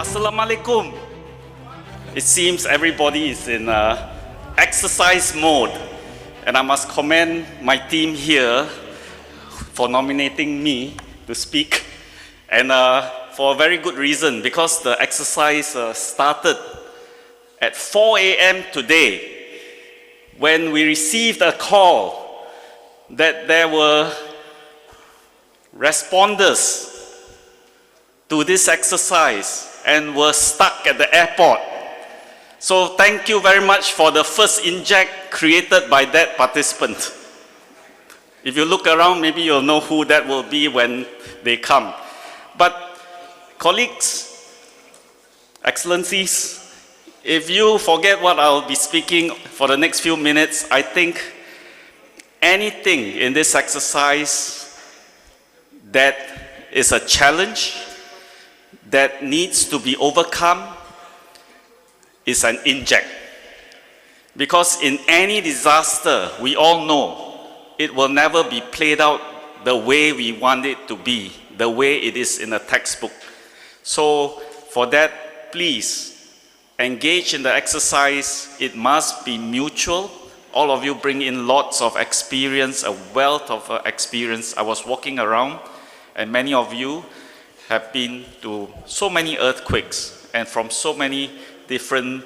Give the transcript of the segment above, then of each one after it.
Assalamualaikum. It seems everybody is in exercise mode, and I must commend my team here for nominating me to speak, and for a very good reason, because the exercise started at 4 a.m. today when we received a call that there were responders to this exercise and were stuck at the airport. So thank you very much for the first inject created by that participant. If you look around, maybe you'll know who that will be when they come. But colleagues, excellencies, if you forget what I'll be speaking for the next few minutes, I think anything in this exercise that is a challenge that needs to be overcome is an inject. Because in any disaster, we all know it will never be played out the way we want it to be, the way it is in a textbook. So for that, please engage in the exercise. It must be mutual. All of you bring in lots of experience, a wealth of experience. I was walking around, and many of you have been to so many earthquakes and from so many different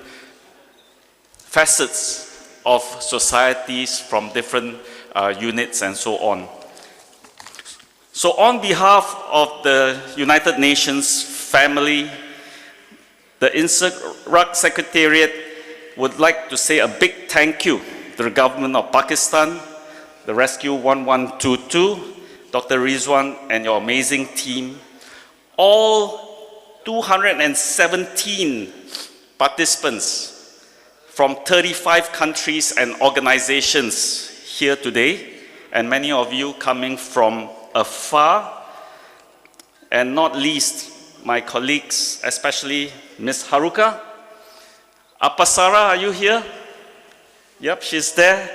facets of societies, from different units and so on. So on behalf of the United Nations family, the INSARAG Secretariat would like to say a big thank you to the government of Pakistan, the Rescue 1122, Dr. Rizwan and your amazing team, all 217 participants from 35 countries and organizations here today, and many of you coming from afar, and not least my colleagues, especially Ms. Haruka. Apasara, are you here? Yep, she's there.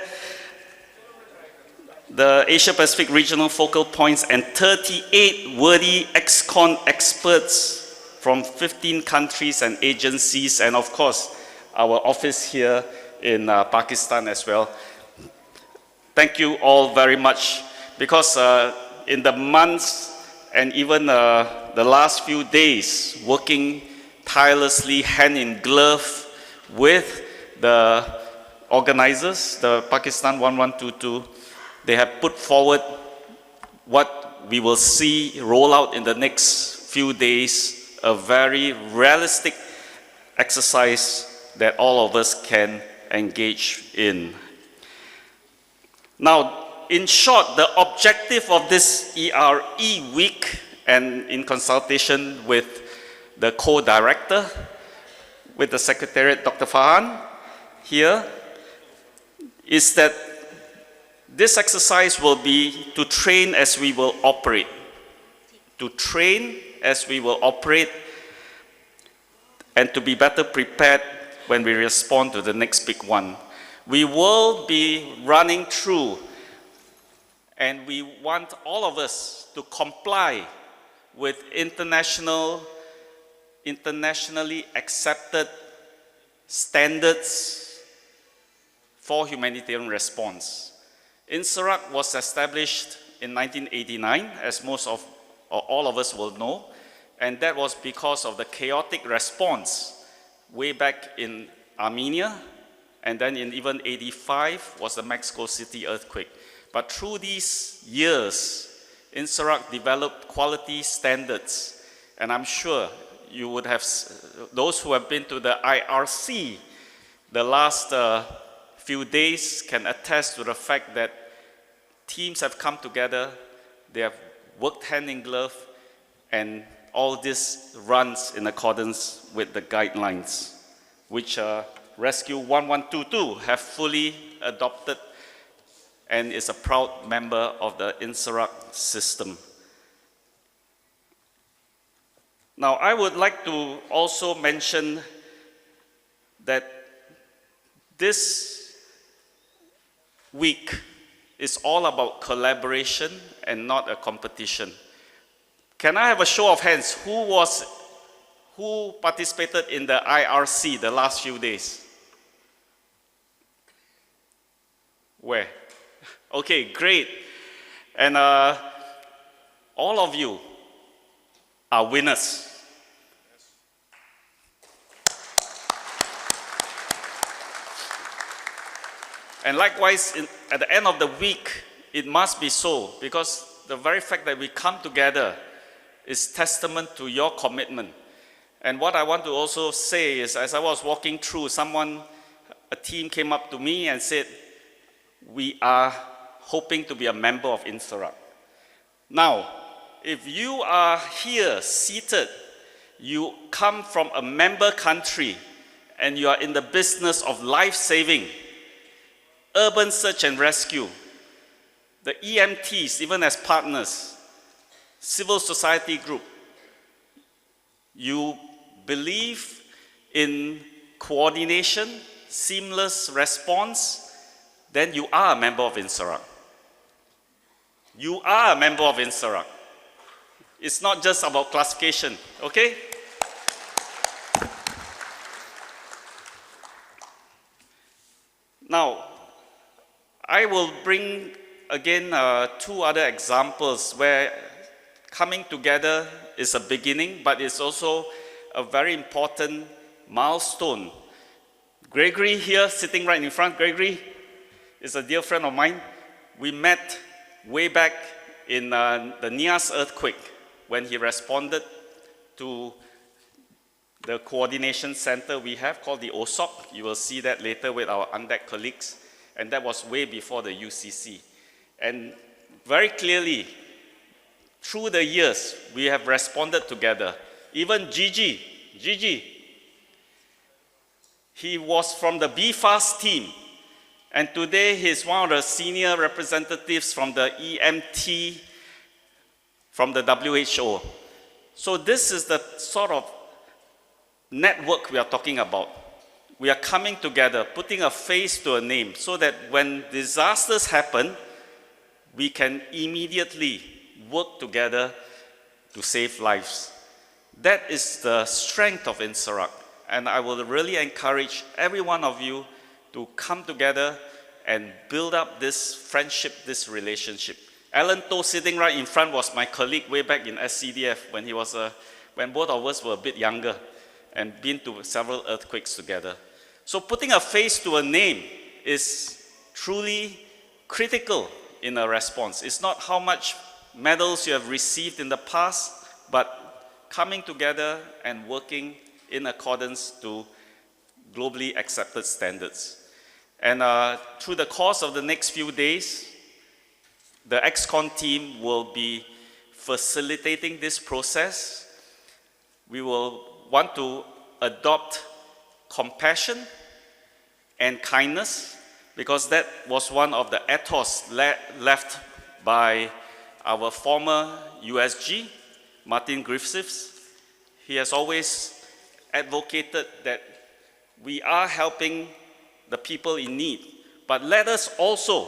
The Asia Pacific Regional Focal Points and 38 worthy ex-con experts from 15 countries and agencies, and of course, our office here in Pakistan as well. Thank you all very much, because in the months and even the last few days, working tirelessly hand in glove with the organizers, the Pakistan 1122, they have put forward what we will see roll out in the next few days, a very realistic exercise that all of us can engage in. Now, in short, the objective of this ERE week, and in consultation with the co-director, with the Secretariat, Dr. Farhan, here, is that this exercise will be to train as we will operate. To train as we will operate, and to be better prepared when we respond to the next big one. We will be running through, and we want all of us to comply with internationally accepted standards for humanitarian response. INSARAG was established in 1989, as most of, or all of us will know, and that was because of the chaotic response way back in Armenia, and then in even 85 was the Mexico City earthquake. But through these years, INSARAG developed quality standards, and I'm sure you would have, those who have been to the IRC the last few days can attest to the fact that teams have come together, they have worked hand in glove, and all this runs in accordance with the guidelines, which Rescue 1122 have fully adopted and is a proud member of the INSARAG system. Now, I would like to also mention that this week is all about collaboration and not a competition. Can I have a show of hands? Who participated in the IRC the last few days? Where? Okay, great. And all of you are winners. And likewise, at the end of the week, it must be so, because the very fact that we come together is testament to your commitment. And what I want to also say is, as I was walking through, a team came up to me and said, we are hoping to be a member of INSARAG. Now, if you are here seated, you come from a member country, and you are in the business of life-saving, urban search and rescue, the EMTs, even as partners, civil society group, you believe in coordination, seamless response, then you are a member of INSARAG. You are a member of INSARAG. It's not just about classification, okay? Now, I will bring again 2 other examples where coming together is a beginning, but it's also a very important milestone. Gregory here, sitting right in front, Gregory is a dear friend of mine. We met way back in the Nias earthquake when he responded to the coordination center we have called the OCHA. You will see that later with our UNDEC colleagues. And that was way before the UCC. And very clearly, through the years, we have responded together. Even Gigi, he was from the BFAST team. And today, he's one of the senior representatives from the EMT, from the WHO. So this is the sort of network we are talking about. We are coming together, putting a face to a name, so that when disasters happen, we can immediately work together to save lives. That is the strength of INSARAG. And I will really encourage every one of you to come together and build up this friendship, this relationship. Alan Toh, sitting right in front, was my colleague way back in SCDF when both of us were a bit younger and been to several earthquakes together. So putting a face to a name is truly critical in a response. It's not how much medals you have received in the past, but coming together and working in accordance to globally accepted standards. And through the course of the next few days, the ExCon team will be facilitating this process. We will want to adopt compassion and kindness, because that was one of the ethos left by our former USG, Martin Griffiths. He has always advocated that we are helping the people in need, but let us also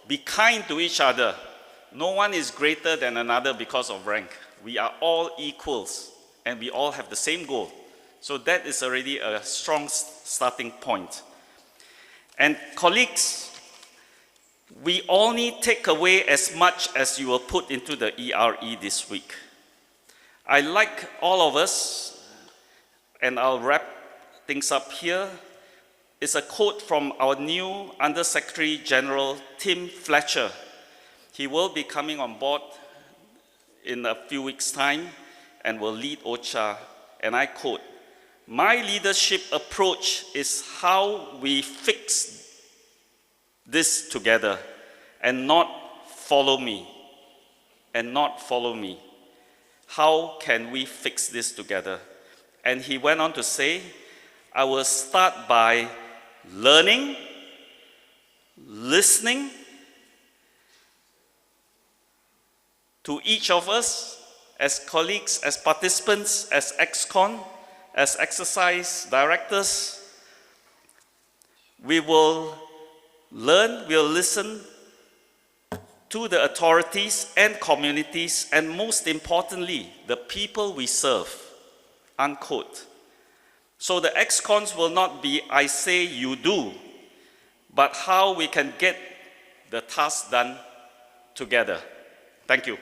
be kind to each other. No one is greater than another because of rank. We are all equals, and we all have the same goal. So that is already a strong starting point. And colleagues, we only take away as much as you will put into the ERE this week. I like all of us, and I'll wrap things up here. It's a quote from our new Under-Secretary General, Tim Fletcher. He will be coming on board in a few weeks' time and will lead OCHA, and I quote, "My leadership approach is how we fix this together and not follow me, and not follow me. How can we fix this together?" And he went on to say, "I will start by learning, listening to each of us as colleagues, as participants, as ExCon, as exercise directors. We will learn, we'll listen to the authorities and communities, and most importantly, the people we serve. unquote. So the ex-cons will not be I say you do, but how we can get the task done together. Thank you.